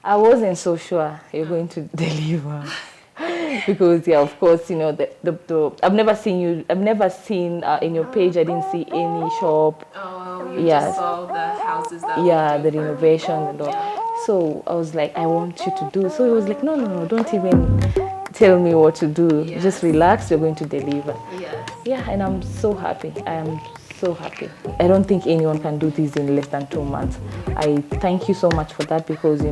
I wasn't so sure you're going to deliver. Because yeah, of course, the I've never seen in your page. I didn't see any shop. Oh, you just saw the houses that the renovation and all. So I was like, I want you to do. So he was like, no, don't even tell me what to do. Yes. Just relax. You're going to deliver. Yes. Yeah, and I'm so happy. I am so happy. I don't think anyone can do this in less than 2 months. I thank you so much for that because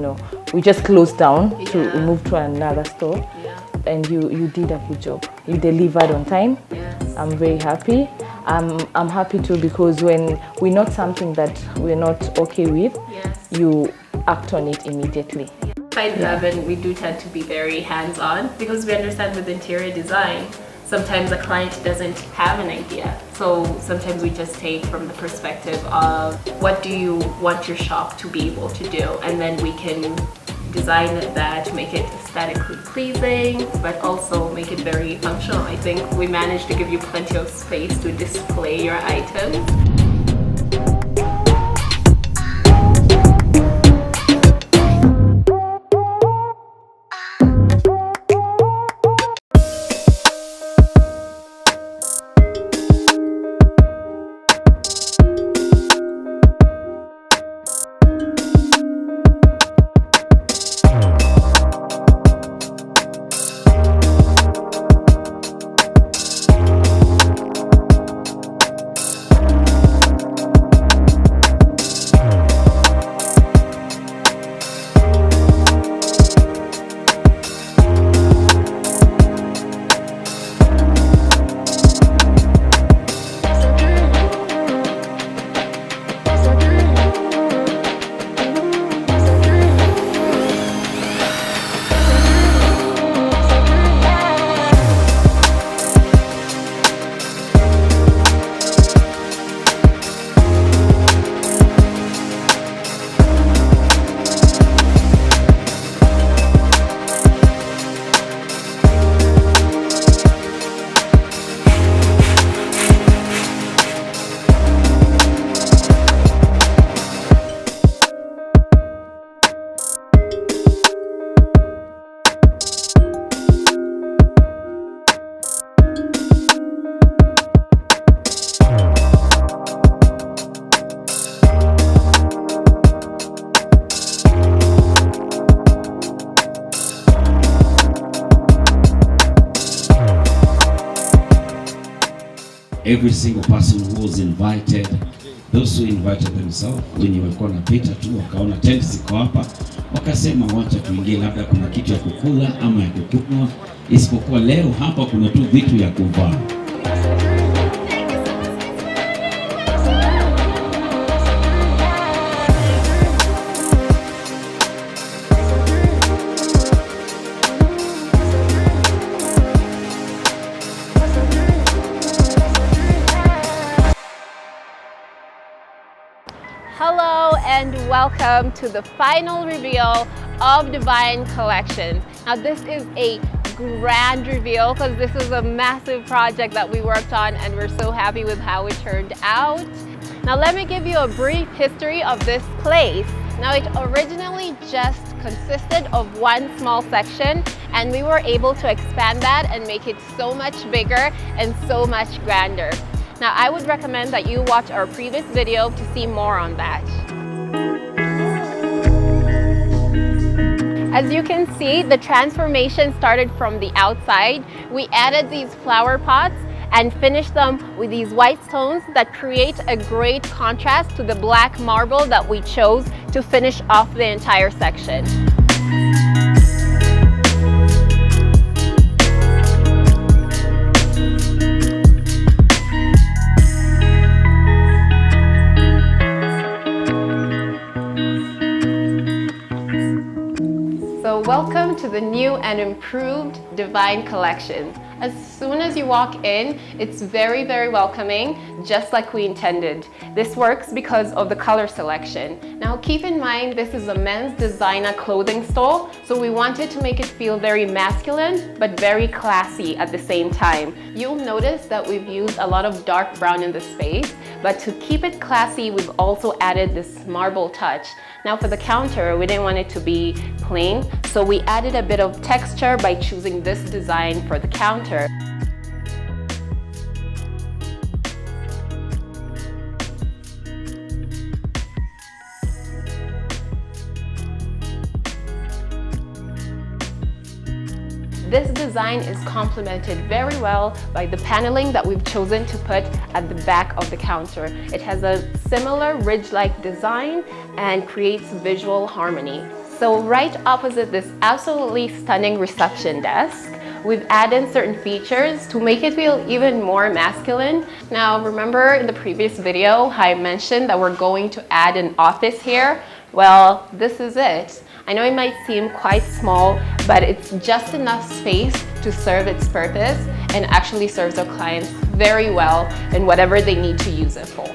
we just closed down to move to another store. Yeah. And you did a good job. You delivered on time. Yes. I'm very happy. I'm happy too because when we note something that we're not okay with, yes, you act on it immediately. Side 11, we do tend to be very hands-on because we understand with interior design, sometimes a client doesn't have an idea. So sometimes we just take from the perspective of what do you want your shop to be able to do, and then we can design that to make it aesthetically pleasing, but also make it very functional. I think we managed to give you plenty of space to display your items. Every single person who was invited, those who invited themselves, wenye walikuwa napita tu wakaona tent ziko hapa, wakasema wacha tuingie, labda kuna kitu ya kukula ama ya kukunywa, isipokuwa leo hapa kuna tu vitu ya kuvaa. Hello and welcome to the final reveal of Divine Collections. Now this is a grand reveal because this is a massive project that we worked on and we're so happy with how it turned out. Now let me give you a brief history of this place. Now it originally just consisted of one small section and we were able to expand that and make it so much bigger and so much grander. Now, I would recommend that you watch our previous video to see more on that. As you can see, the transformation started from the outside. We added these flower pots and finished them with these white stones that create a great contrast to the black marble that we chose to finish off the entire section. So welcome to the new and improved Divine Collections. As soon as you walk in, it's very, very welcoming, just like we intended. This works because of the color selection. Now keep in mind, this is a men's designer clothing store, so we wanted to make it feel very masculine, but very classy at the same time. You'll notice that we've used a lot of dark brown in the space, but to keep it classy, we've also added this marble touch. Now for the counter, we didn't want it to be plain, so we added a bit of texture by choosing this design for the counter. This design is complemented very well by the paneling that we've chosen to put at the back of the counter. It has a similar ridge-like design and creates visual harmony. So right opposite this absolutely stunning reception desk, we've added certain features to make it feel even more masculine. Now remember in the previous video, I mentioned that we're going to add an office here. Well, this is it. I know it might seem quite small, but it's just enough space to serve its purpose and actually serves our clients very well in whatever they need to use it for.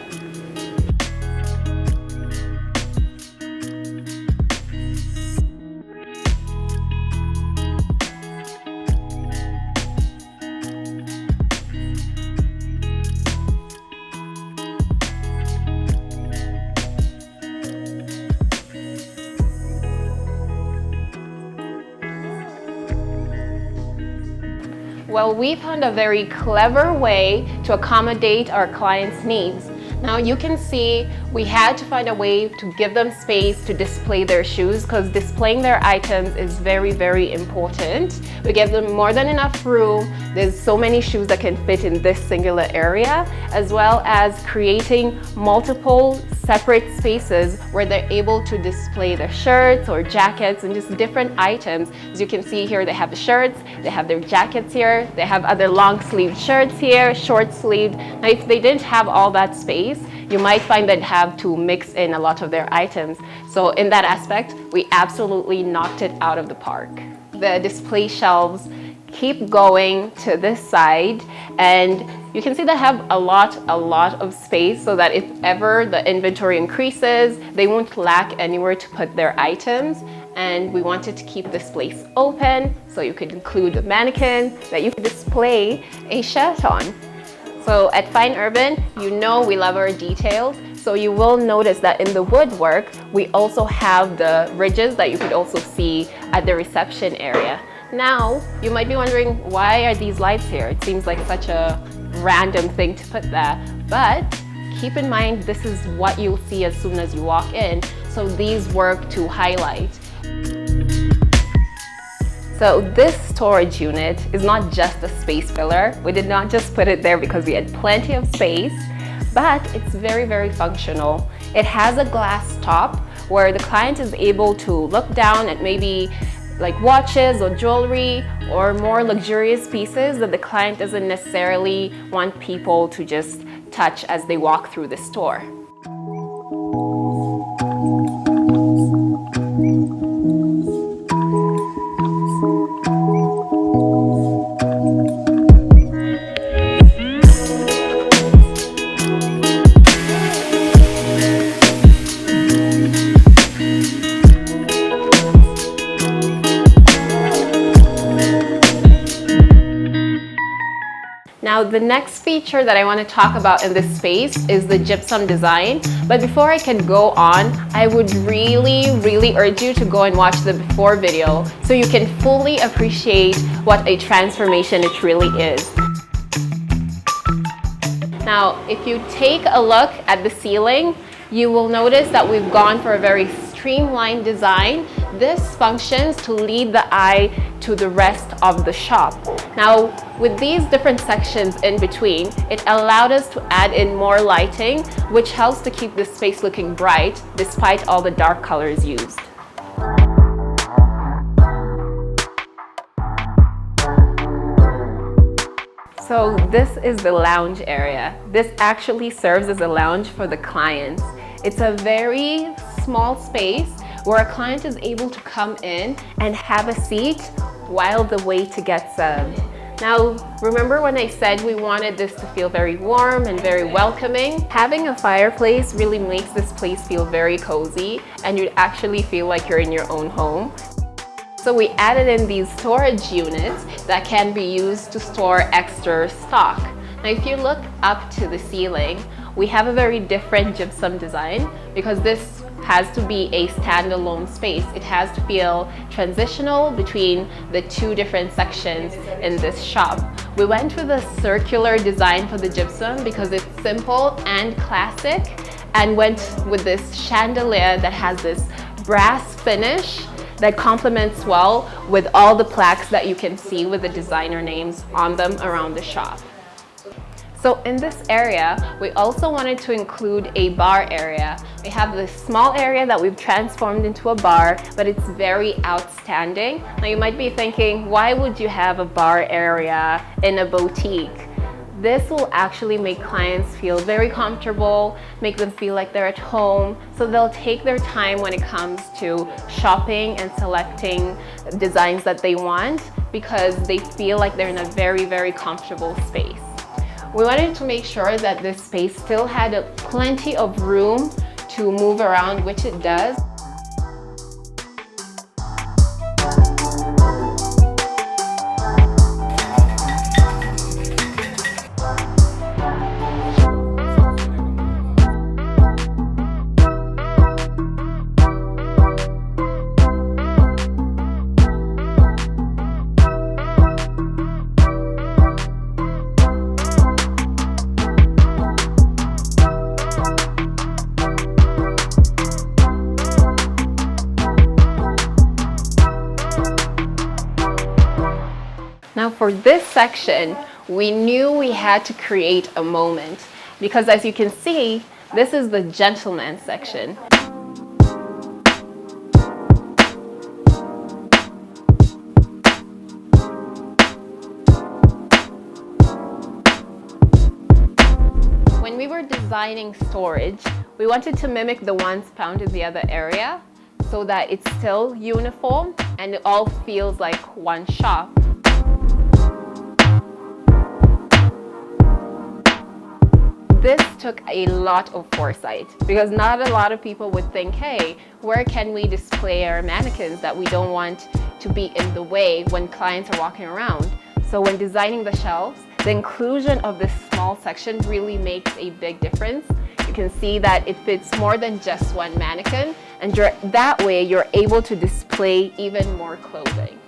Well, we found a very clever way to accommodate our clients' needs. Now you can see we had to find a way to give them space to display their shoes, because displaying their items is very, very important. We gave them more than enough room. There's so many shoes that can fit in this singular area, as well as creating multiple separate spaces where they're able to display their shirts or jackets and just different items. As you can see here, they have the shirts, they have their jackets here, they have other long sleeved shirts here, short sleeved. Now if they didn't have all that space, you might find they'd have to mix in a lot of their items. So in that aspect, we absolutely knocked it out of the park. The display shelves keep going to this side, and you can see they have a lot of space, so that if ever the inventory increases, they won't lack anywhere to put their items. And we wanted to keep this place open, so you could include a mannequin that you could display a shirt on. So at Fine Urban, you know we love our details. So you will notice that in the woodwork, we also have the ridges that you could also see at the reception area. Now, you might be wondering, why are these lights here? It seems like such a random thing to put there. But keep in mind, this is what you'll see as soon as you walk in. So these work to highlight. So this storage unit is not just a space filler. We did not just put it there because we had plenty of space, but it's very, very functional. It has a glass top where the client is able to look down at maybe like watches or jewelry or more luxurious pieces that the client doesn't necessarily want people to just touch as they walk through the store. Now the next feature that I want to talk about in this space is the gypsum design. But before I can go on, I would really urge you to go and watch the before video so you can fully appreciate what a transformation it really is. Now, if you take a look at the ceiling, you will notice that we've gone for a very streamlined design. This functions to lead the eye to the rest of the shop. Now, with these different sections in between, it allowed us to add in more lighting, which helps to keep the space looking bright despite all the dark colors used. So this is the lounge area. This actually serves as a lounge for the clients. It's a very small space where a client is able to come in and have a seat while they wait to get served. Now, remember when I said we wanted this to feel very warm and very welcoming? Having a fireplace really makes this place feel very cozy, and you'd actually feel like you're in your own home. So we added in these storage units that can be used to store extra stock. Now, if you look up to the ceiling, we have a very different gypsum design because this has to be a standalone space. It has to feel transitional between the two different sections in this shop. We went with a circular design for the gypsum because it's simple and classic, and went with this chandelier that has this brass finish that complements well with all the plaques that you can see with the designer names on them around the shop. So in this area, we also wanted to include a bar area. We have this small area that we've transformed into a bar, but it's very outstanding. Now you might be thinking, why would you have a bar area in a boutique? This will actually make clients feel very comfortable, make them feel like they're at home, so they'll take their time when it comes to shopping and selecting designs that they want because they feel like they're in a very, very comfortable space. We wanted to make sure that this space still had plenty of room to move around, which it does. Now for this section, we knew we had to create a moment because as you can see, this is the gentleman's section. When we were designing storage, we wanted to mimic the ones found in the other area so that it's still uniform and it all feels like one shop. This took a lot of foresight because not a lot of people would think, hey, where can we display our mannequins that we don't want to be in the way when clients are walking around? So when designing the shelves, the inclusion of this small section really makes a big difference. You can see that it fits more than just one mannequin, and that way you're able to display even more clothing.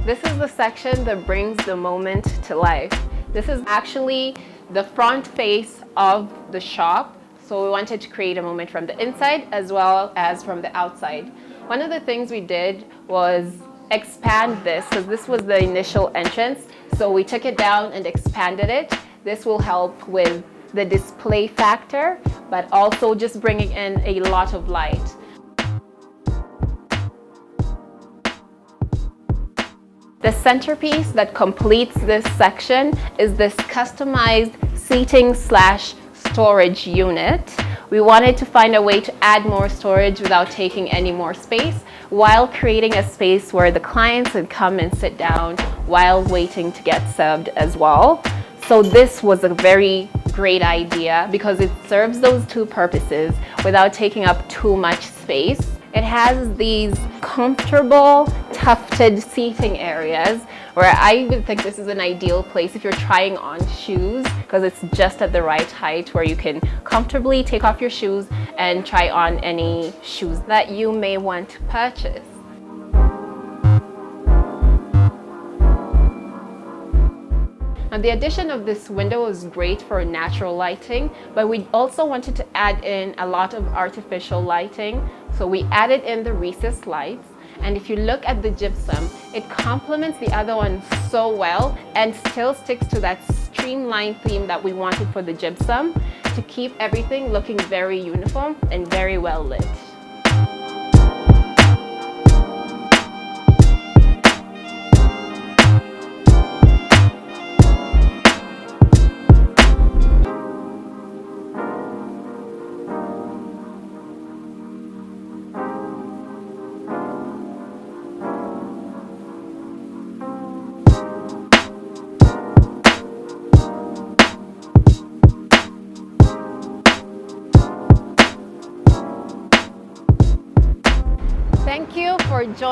This is the section that brings the moment to life. This is actually the front face of the shop, so we wanted to create a moment from the inside as well as from the outside. One of the things we did was expand this because this was the initial entrance, so we took it down and expanded it. This will help with the display factor, but also just bringing in a lot of light. The centerpiece that completes this section is this customized seating/storage unit. We wanted to find a way to add more storage without taking any more space while creating a space where the clients would come and sit down while waiting to get served as well. So this was a very great idea because it serves those two purposes without taking up too much space. It has these comfortable tufted seating areas where I would think this is an ideal place if you're trying on shoes because it's just at the right height where you can comfortably take off your shoes and try on any shoes that you may want to purchase. Now the addition of this window is great for natural lighting, but we also wanted to add in a lot of artificial lighting. So we added in the recessed lights, and if you look at the gypsum, it complements the other one so well and still sticks to that streamlined theme that we wanted for the gypsum to keep everything looking very uniform and very well lit.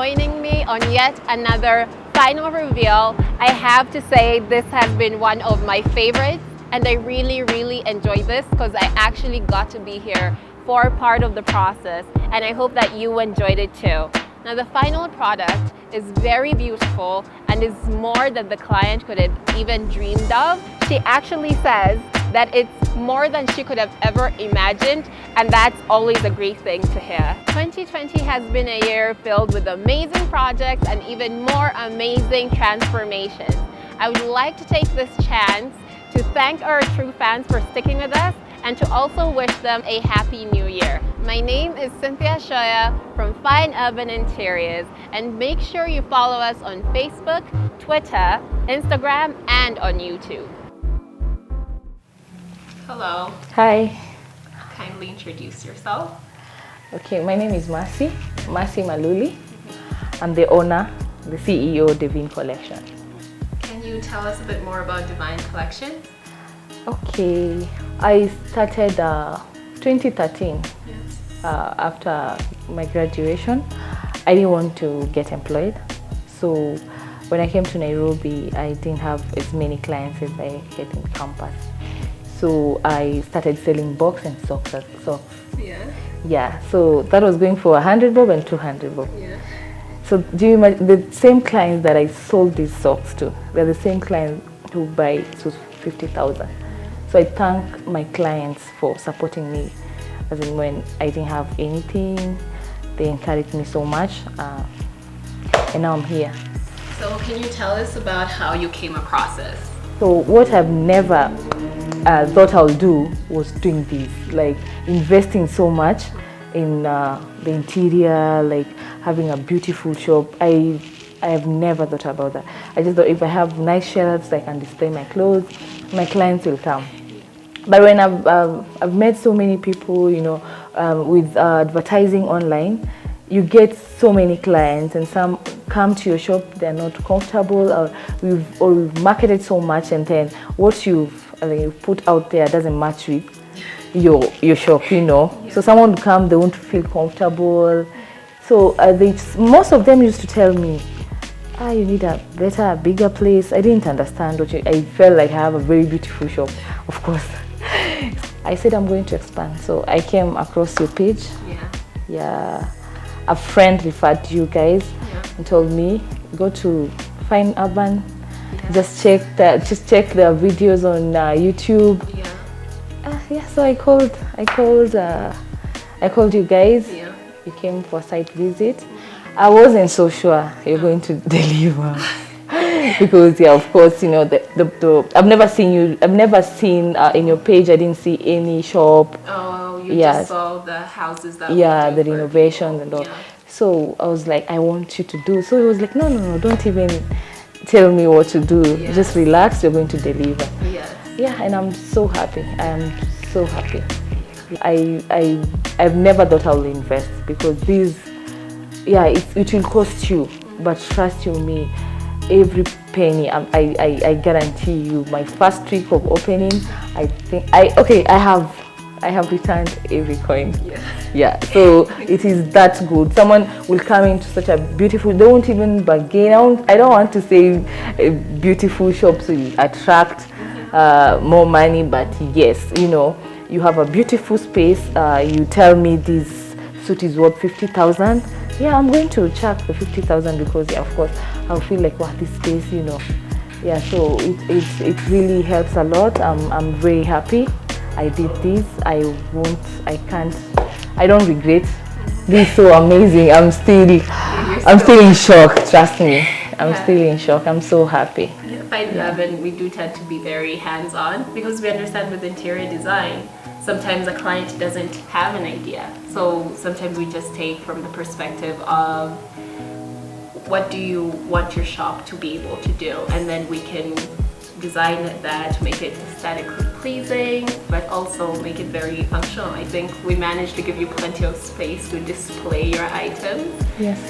joining me on yet another final reveal. I have to say this has been one of my favorites, and I really enjoyed this because I actually got to be here for part of the process, and I hope that you enjoyed it too. Now the final product is very beautiful and is more than the client could have even dreamed of. She actually says that it's more than she could have ever imagined, and that's always a great thing to hear. 2020 has been a year filled with amazing projects and even more amazing transformations. I would like to take this chance to thank our true fans for sticking with us and to also wish them a happy new year. My name is Cynthia Shoya from Fine Urban Interiors, and make sure you follow us on Facebook, Twitter, Instagram, and on YouTube. Hello. Hi. Kindly introduce yourself. Okay, my name is Mercy Maluli. I'm the owner, the CEO of Divine Collection. Can you tell us a bit more about Divine Collection? Okay, I started 2013 after my graduation. I didn't want to get employed, so when I came to Nairobi, I didn't have as many clients as I had in campus. So I started selling box and socks. Yeah, so that was going for 100 bob and 200 bob. Yeah. So do you imagine the same clients that I sold these socks to? They're the same clients who buy so 50,000. So I thank my clients for supporting me, as in when I didn't have anything, they encouraged me so much, and now I'm here. So can you tell us about how you came across this? So what I've never thought I'll do was doing this, like investing so much in the interior, like having a beautiful shop. I have never thought about that. I just thought if I have nice shelves, I can display my clothes, my clients will come. But when I've met so many people, you know, with advertising online, you get so many clients, and some come to your shop, they're not comfortable, or we've marketed so much, and then what you've put out there doesn't match with your shop, you know. Yeah. So someone would come, they won't feel comfortable. So most of them used to tell me, you need a better, bigger place. I didn't understand I felt like I have a very beautiful shop, of course. I said I'm going to expand, so I came across your page. Yeah. A friend referred to you guys and told me, go to Fine Urban, just check the videos on YouTube. So I called you guys. You came for a site visit. I wasn't so sure you're going to deliver. Because of course, you know, I've never seen in your page, I didn't see any shop. Oh, you just saw the houses that the renovations and all. Yeah. So I was like, I want you to do. So he was like, no, don't even tell me what to do. Yes. Just relax, you're going to deliver. Yes. Yeah, and I'm so happy. I am so happy. I've never thought I would invest, because it will cost you, but trust you me, every penny, I guarantee you. My first week of opening, I have returned every coin. Yeah, so it is that good. Someone will come into such a beautiful, they won't even bargain. I don't want to say a beautiful shop so you attract more money, but yes, you know, you have a beautiful space. You tell me this suit is worth 50,000. Yeah, I'm going to check the 50,000, because of course I'll feel like, wow, this space, you know. Yeah, so it really helps a lot. I'm very happy I did this. I don't regret. This is so amazing. I'm still in shock, trust me. I'm still in shock. I'm so happy. Fine Urban, we do tend to be very hands-on, because we understand with interior design, sometimes a client doesn't have an idea. So sometimes we just take from the perspective of, what do you want your shop to be able to do? And then we can design that, make it aesthetically pleasing, but also make it very functional. I think we managed to give you plenty of space to display your items. Yes,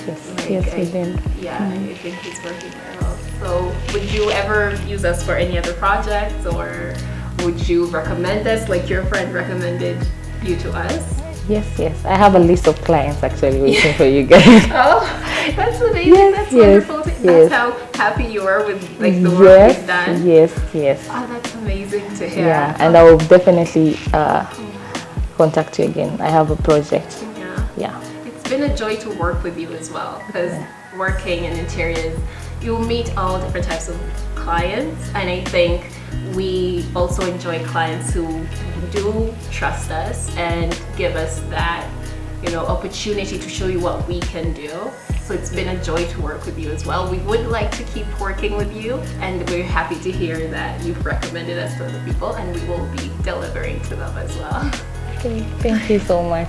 we did. Yeah, I think it's working very well. So would you ever use us for any other projects, or would you recommend us like your friend recommended you to us? Yes. I have a list of clients actually waiting for you guys. Oh, That's amazing. That's wonderful. That's how happy you are with like the work you've done. Yes. Oh, that's amazing to hear. Yeah, and I will definitely contact you again. I have a project. Yeah. It's been a joy to work with you as well, because working in interiors, you'll meet all different types of clients, and I think we also enjoy clients who do trust us and give us that, you know, opportunity to show you what we can do. So it's been a joy to work with you as well. We would like to keep working with you, and we're happy to hear that you've recommended us to other people, and we will be delivering to them as well. Okay, thank you so much.